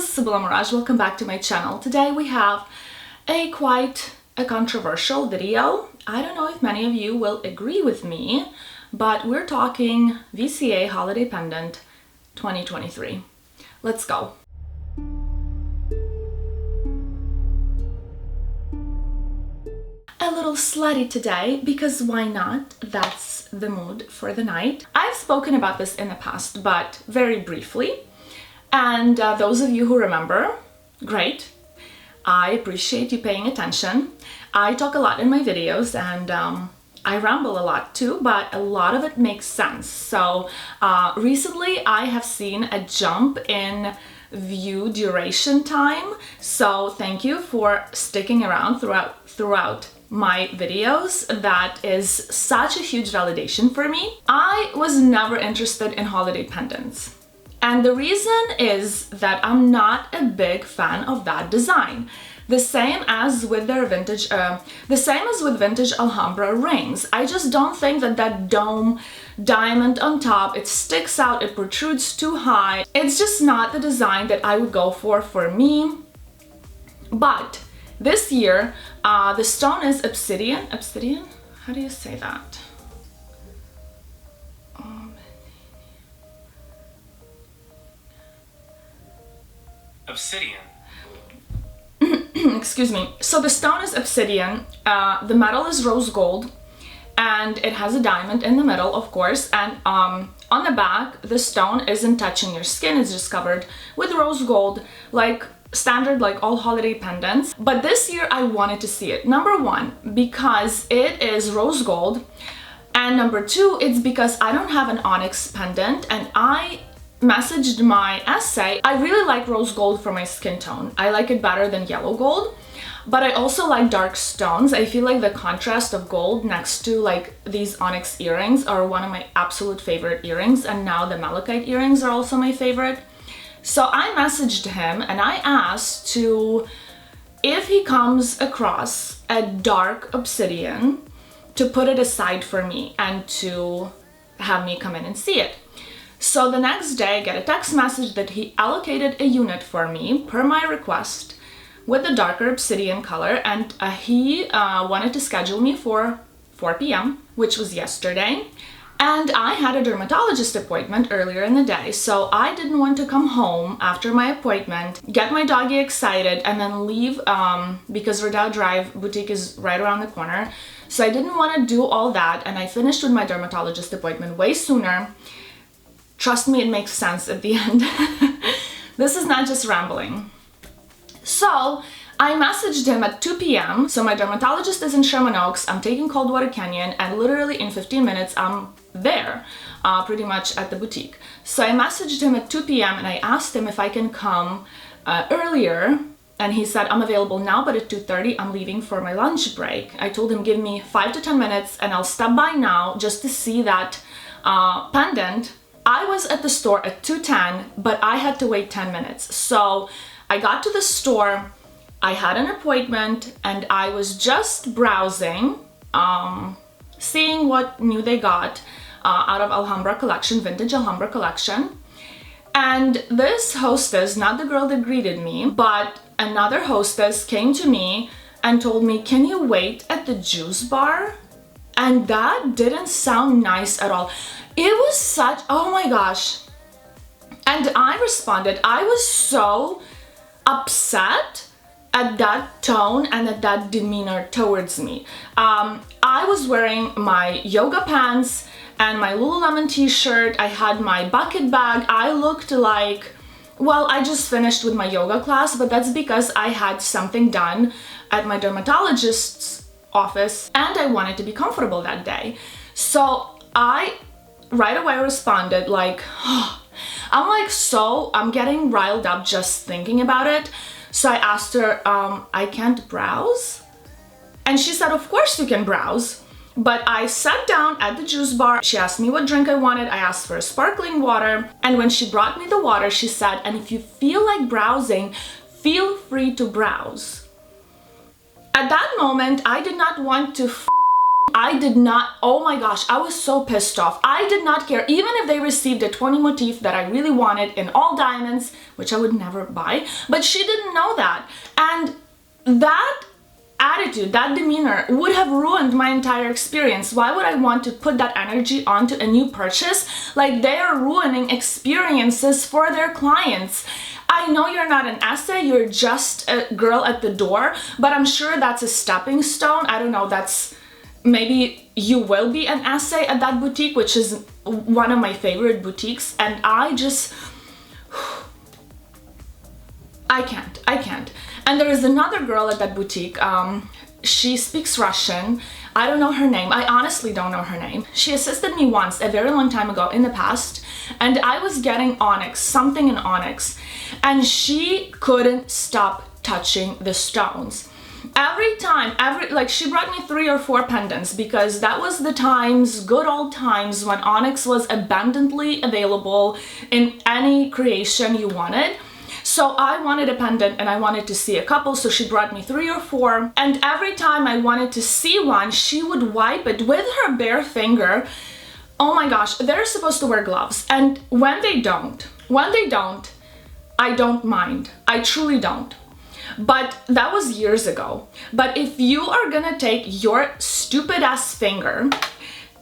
Sibylla Mirage, welcome back to my channel. Today we have quite a controversial video. I don't know if many of you will agree with me, but we're talking VCA Holiday Pendant 2023. Let's go. A little slutty today, because why not? That's the mood for the night. I've spoken about this in the past, but very briefly. And those of you who remember, great. I appreciate you paying attention. I talk a lot in my videos and I ramble a lot too, but a lot of it makes sense. So recently I have seen a jump in view duration time. So thank you for sticking around throughout my videos. That is such a huge validation for me. I was never interested in holiday pendants. And the reason is that I'm not a big fan of that design. The same as with their vintage Alhambra rings. I just don't think that dome diamond on top, it sticks out, it protrudes too high. It's just not the design that I would go for me. But this year, the stone is Obsidian. Obsidian? How do you say that? Obsidian. Excuse me. So the stone is obsidian, the metal is rose gold, and it has a diamond in the middle, of course, and on the back, the stone isn't touching your skin, it's just covered with rose gold, like standard, like all holiday pendants. But this year I wanted to see it. Number one, because it is rose gold, and number two, it's because I don't have an onyx pendant, and I messaged my essay. I really like rose gold for my skin tone. I like it better than yellow gold, but I also like dark stones. I feel like the contrast of gold next to like these onyx earrings are one of my absolute favorite earrings, and now the malachite earrings are also my favorite. So I messaged him and I asked if he comes across a dark obsidian to put it aside for me and to have me come in and see it. So the next day I get a text message that he allocated a unit for me per my request with the darker obsidian color, and he wanted to schedule me for 4 p.m., which was yesterday. And I had a dermatologist appointment earlier in the day, so I didn't want to come home after my appointment, get my doggy excited, and then leave because Redoubt Drive boutique is right around the corner. So I didn't want to do all that, and I finished with my dermatologist appointment way sooner. Trust me, it makes sense at the end. This is not just rambling. So I messaged him at 2 p.m. So my dermatologist is in Sherman Oaks. I'm taking Coldwater Canyon, and literally in 15 minutes, I'm there, pretty much at the boutique. So I messaged him at 2 p.m. and I asked him if I can come earlier. And he said, I'm available now, but at 2:30, I'm leaving for my lunch break. I told him, give me 5 to 10 minutes and I'll stop by now just to see that pendant. I was at the store at 2:10, but I had to wait 10 minutes. So I got to the store, I had an appointment, and I was just browsing, seeing what new they got out of Alhambra collection, vintage Alhambra collection. And this hostess, not the girl that greeted me, but another hostess came to me and told me, can you wait at the juice bar? And that didn't sound nice at all. It was such, oh my gosh. And I responded, I was so upset at that tone and at that demeanor towards me. I was wearing my yoga pants and my Lululemon t-shirt. I had my bucket bag. I looked like, well, I just finished with my yoga class, but that's because I had something done at my dermatologist's office and I wanted to be comfortable that day. So I right away responded like, oh, I'm getting riled up just thinking about it. So I asked her, I can't browse? And she said, of course you can browse. But I sat down at the juice bar. She asked me what drink I wanted. I asked for a sparkling water. And when she brought me the water, she said, and if you feel like browsing, feel free to browse. At that moment, I did not want to I did not, oh my gosh, I was so pissed off. I did not care, even if they received a 20 motif that I really wanted in all diamonds, which I would never buy, but she didn't know that. And that attitude, that demeanor would have ruined my entire experience. Why would I want to put that energy onto a new purchase? Like, they are ruining experiences for their clients. I know you're not an essay, you're just a girl at the door, but I'm sure that's a stepping stone. I don't know, that's, maybe you will be an essay at that boutique, which is one of my favorite boutiques, and I just, I can't. And there is another girl at that boutique, she speaks Russian. I don't know her name. I honestly don't know her name. She assisted me once, a very long time ago in the past, and I was getting onyx, something in onyx, and she couldn't stop touching the stones. Every time, like, she brought me 3 or 4 pendants, because that was the times, good old times, when onyx was abundantly available in any creation you wanted. So I wanted a pendant and I wanted to see a couple, so she brought me 3 or 4, and every time I wanted to see one, she would wipe it with her bare finger. Oh my gosh, they're supposed to wear gloves, and when they don't, I don't mind. I truly don't. But that was years ago. But if you are gonna take your stupid ass finger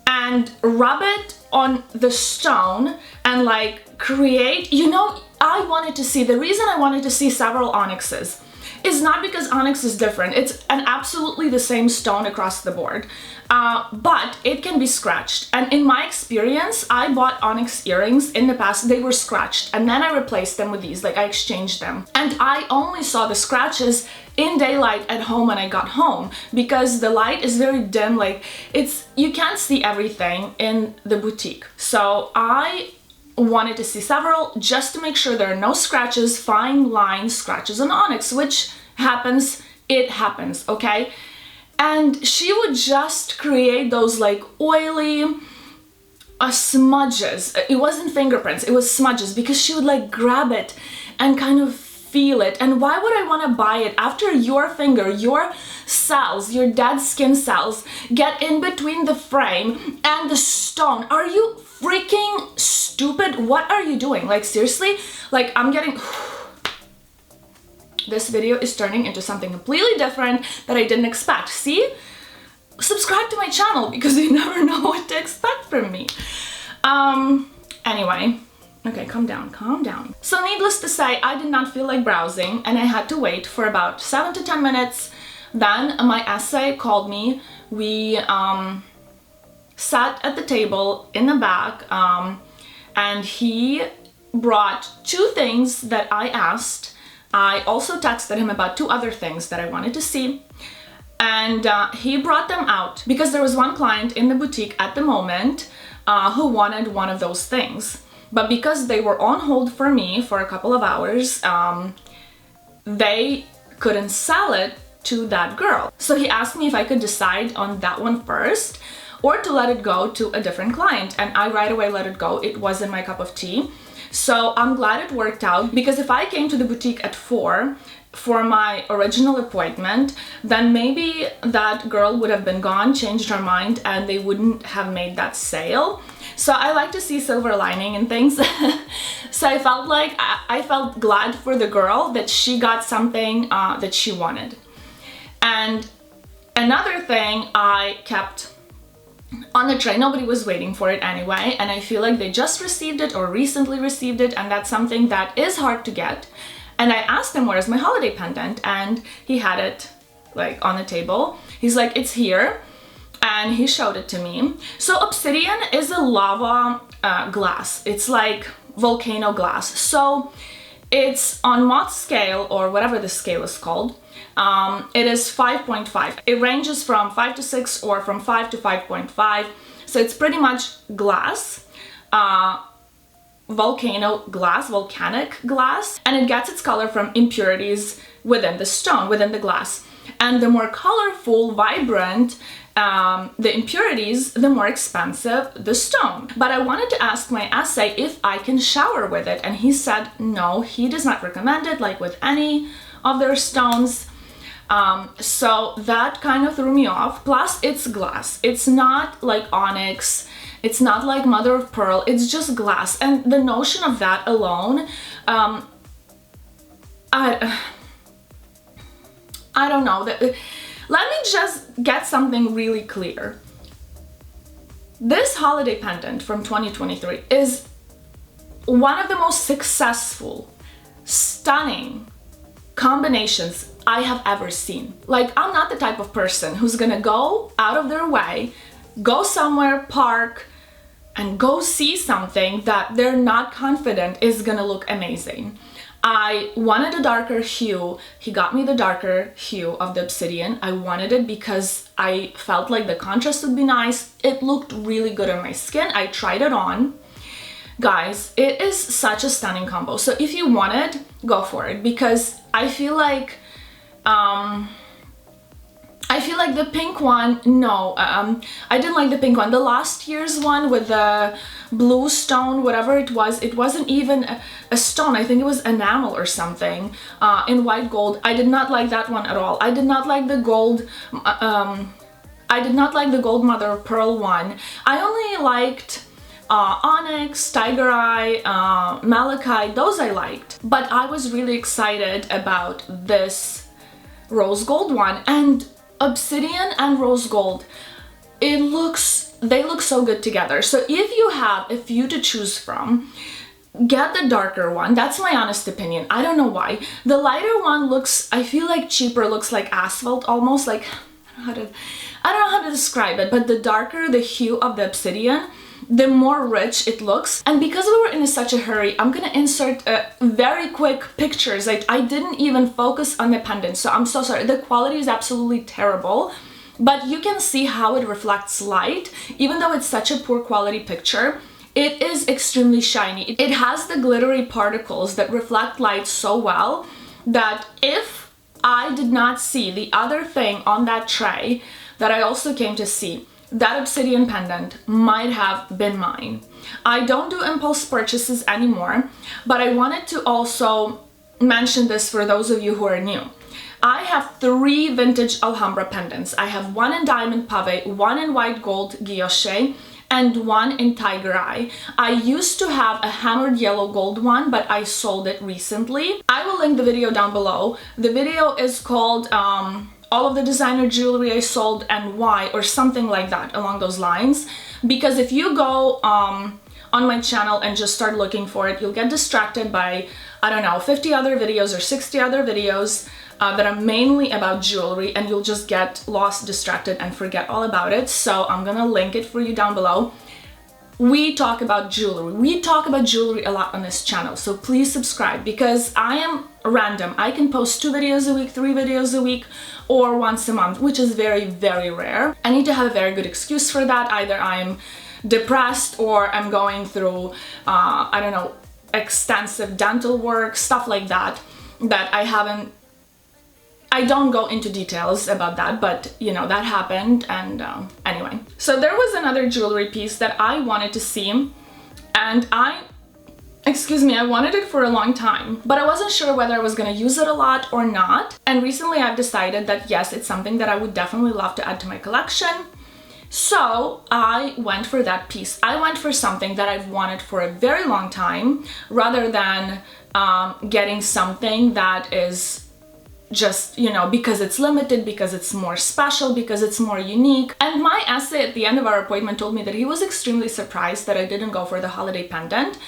and rub it on the stone and like create, you know, I wanted to see, the reason I wanted to see several onyxes is not because onyx is different. It's an absolutely the same stone across the board, but it can be scratched. And in my experience, I bought onyx earrings in the past, they were scratched, and then I replaced them with these, like I exchanged them. And I only saw the scratches in daylight at home when I got home, because the light is very dim, like you can't see everything in the boutique. So I wanted to see several just to make sure there are no scratches, fine line scratches on onyx, which happens, it happens, okay? And she would just create those like oily smudges. It wasn't fingerprints, it was smudges, because she would like grab it and kind of feel it. And why would I want to buy it after your finger, your cells, your dead skin cells get in between the frame and the stone? Are you freaking stupid? What are you doing? Like, seriously? Like, I'm getting... This video is turning into something completely different that I didn't expect. See? Subscribe to my channel, because you never know what to expect from me. Anyway. Okay, calm down, calm down. So needless to say, I did not feel like browsing, and I had to wait for about 7 to 10 minutes. Then my essay called me. We sat at the table in the back, and he brought 2 things that I asked. I also texted him about 2 other things that I wanted to see, and he brought them out because there was one client in the boutique at the moment who wanted one of those things. But because they were on hold for me for a couple of hours, they couldn't sell it to that girl. So he asked me if I could decide on that one first or to let it go to a different client, and I right away let it go. It wasn't my cup of tea. So I'm glad it worked out, because if I came to the boutique at 4 for my original appointment, then maybe that girl would have been gone, changed her mind, and they wouldn't have made that sale. So I like to see silver lining in things. So I felt like I felt glad for the girl that she got something that she wanted. And another thing I kept on the tray, nobody was waiting for it anyway, and I feel like they just received it or recently received it, and that's something that is hard to get. And I asked him, where's my holiday pendant? And he had it like on the table. He's like, it's here. And he showed it to me. So Obsidian is a lava glass. It's like volcano glass. So it's on Mott scale, or whatever the scale is called. It is 5.5. It ranges from 5 to 6 or from 5 to 5.5. So it's pretty much glass, volcanic glass, and it gets its color from impurities within the stone, within the glass. And the more colorful, vibrant the impurities, the more expensive the stone. But I wanted to ask my essay if I can shower with it, and he said no, he does not recommend it, like with any of their stones. So that kind of threw me off. Plus it's glass. It's not like onyx. It's not like mother of pearl. It's just glass. And the notion of that alone, I don't know. Let me just get something really clear. This holiday pendant from 2023 is one of the most successful, stunning combinations I have ever seen. Like, I'm not the type of person who's gonna go out of their way, go somewhere, park, and go see something that they're not confident is gonna look amazing. I wanted a darker hue. He got me the darker hue of the obsidian. I wanted it because I felt like the contrast would be nice. It looked really good on my skin. I tried it on. Guys, it is such a stunning combo. So if you want it, go for it, because I feel like the pink one, no, I didn't like the pink one. The last year's one with the blue stone, whatever it wasn't even a stone. I think it was enamel or something, in white gold. I did not like that one at all. I did not like the gold, I did not like the gold mother of pearl one. I only liked onyx, tiger eye, malachite, those I liked. But I was really excited about this rose gold one, and obsidian and rose gold, they look so good together. So if you have a few to choose from, get the darker one. That's my honest opinion. I don't know why. The lighter one looks, I feel like cheaper, looks like asphalt almost, like, I don't know how to describe it, but the darker the hue of the obsidian, the more rich it looks. And because we were in such a hurry, I'm gonna insert very quick pictures. Like, I didn't even focus on the pendant, so I'm so sorry. The quality is absolutely terrible, but you can see how it reflects light. Even though it's such a poor quality picture, it is extremely shiny. It has the glittery particles that reflect light so well that if I did not see the other thing on that tray that I also came to see, that obsidian pendant might have been mine. I don't do impulse purchases anymore, but I wanted to also mention this for those of you who are new. I have 3 vintage Alhambra pendants. I have one in diamond pave, one in white gold guilloche, and one in tiger eye. I used to have a hammered yellow gold one, but I sold it recently. I will link the video down below. The video is called all of the designer jewelry I sold and why, or something like that along those lines, because if you go on my channel and just start looking for it, you'll get distracted by, I don't know, 50 other videos or 60 other videos that are mainly about jewelry, and you'll just get lost, distracted, and forget all about it. So I'm gonna link it for you down below. We talk about jewelry. We talk about jewelry a lot on this channel, so please subscribe, because I am random. I can post 2 videos a week, 3 videos a week, or once a month, which is very, very rare. I need to have a very good excuse for that. Either I'm depressed or I'm going through, I don't know, extensive dental work, stuff like that, that I don't go into details about that, but you know, that happened. And anyway, so there was another jewelry piece that I wanted to see, and I wanted it for a long time, but I wasn't sure whether I was gonna use it a lot or not. And recently I've decided that yes, it's something that I would definitely love to add to my collection. So I went for that piece. I went for something that I've wanted for a very long time, rather than getting something that is just, you know, because it's limited, because it's more special, because it's more unique. And my essay at the end of our appointment told me that he was extremely surprised that I didn't go for the holiday pendant.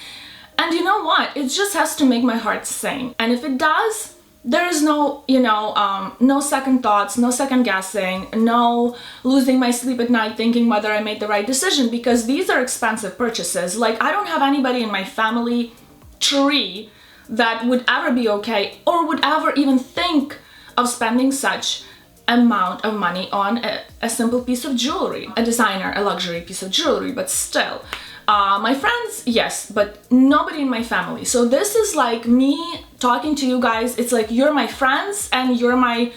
And you know what? It just has to make my heart sing. And if it does, there is no, you know, no second thoughts, no second guessing, no losing my sleep at night thinking whether I made the right decision, because these are expensive purchases. Like, I don't have anybody in my family tree that would ever be okay or would ever even think of spending such amount of money on a simple piece of jewelry. A designer, a luxury piece of jewelry, but still. My friends, yes, but nobody in my family. So this is like me talking to you guys. It's like you're my friends and you're my,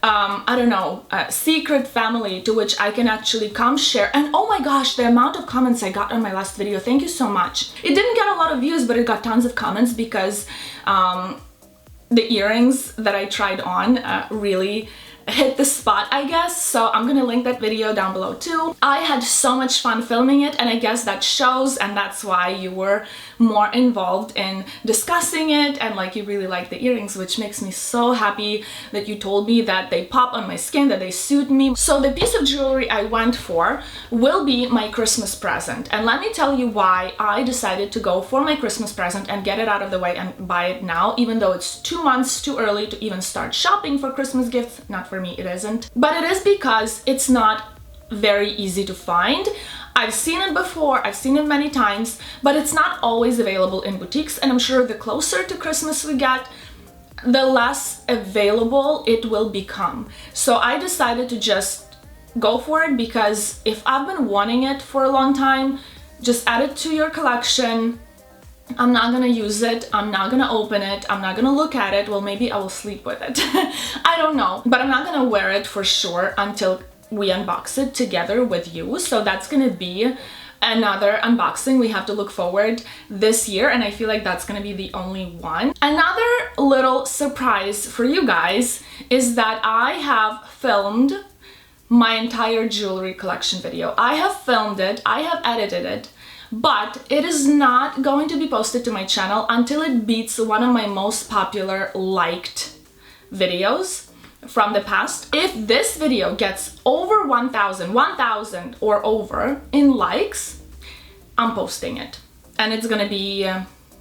I don't know, secret family to which I can actually come share. And oh my gosh, the amount of comments I got on my last video, thank you so much. It didn't get a lot of views, but it got tons of comments because the earrings that I tried on really hit the spot, I guess, so I'm gonna link that video down below too. I had so much fun filming it, and I guess that shows, and that's why you were more involved in discussing it, and like you really like the earrings, which makes me so happy that you told me that they pop on my skin, that they suit me. So the piece of jewelry I went for will be my Christmas present, and let me tell you why I decided to go for my Christmas present and get it out of the way and buy it now, even though it's 2 months too early to even start shopping for Christmas gifts. Not for me, it isn't. But it is because it's not very easy to find. I've seen it before, I've seen it many times, but it's not always available in boutiques, and I'm sure the closer to Christmas we get, the less available it will become. So I decided to just go for it, because if I've been wanting it for a long time, just add it to your collection. I'm not gonna use it, I'm not gonna open it, I'm not gonna look at it. Well, maybe I will sleep with it. I don't know, but I'm not gonna wear it for sure until we unbox it together with you. So that's gonna be another unboxing we have to look forward this year, and I feel like that's gonna be the only one. Another little surprise for you guys is that I have filmed my entire jewelry collection video. I have filmed it, I have edited it, but it is not going to be posted to my channel until it beats one of my most popular liked videos from the past. If this video gets over 1,000 or over in likes, I'm posting it. And it's gonna be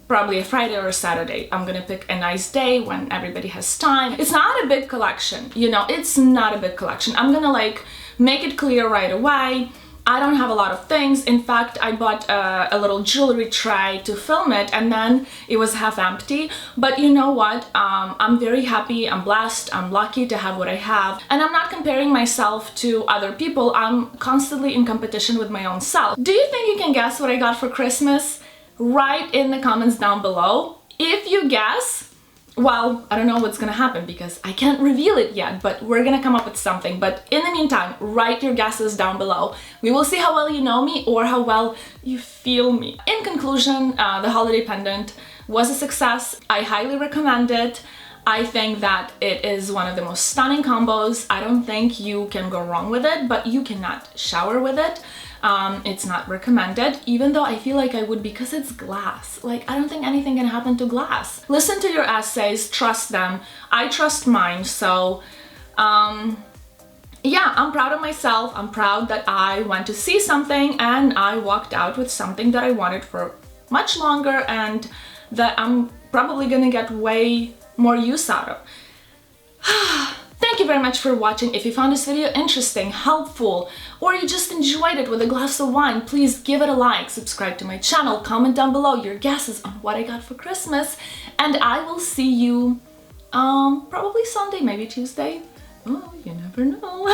probably a Friday or a Saturday. I'm gonna pick a nice day when everybody has time. It's not a big collection, you know, it's not a big collection. I'm gonna like make it clear right away. I don't have a lot of things. In fact, I bought a little jewelry tray to film it, and then it was half empty. But you know what? I'm very happy, I'm blessed, I'm lucky to have what I have. And I'm not comparing myself to other people. I'm constantly in competition with my own self. Do you think you can guess what I got for Christmas? Write in the comments down below. If you guess, well, I don't know what's gonna happen because I can't reveal it yet, but we're gonna come up with something. But in the meantime, write your guesses down below. We will see how well you know me or how well you feel me. In conclusion, the holiday pendant was a success. I highly recommend it. I think that it is one of the most stunning combos. I don't think you can go wrong with it, but you cannot shower with it. It's not recommended, even though I feel like I would, because it's glass. Like, I don't think anything can happen to glass. Listen to your essays, trust them. I trust mine, so yeah, I'm proud of myself. I'm proud that I went to see something and I walked out with something that I wanted for much longer and that I'm probably gonna get way more use out of. Thank you very much for watching. If you found this video interesting, helpful, or you just enjoyed it with a glass of wine, please give it a like, subscribe to my channel, comment down below your guesses on what I got for Christmas, and I will see you probably Sunday, maybe Tuesday. Oh, you never know.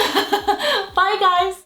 Bye guys!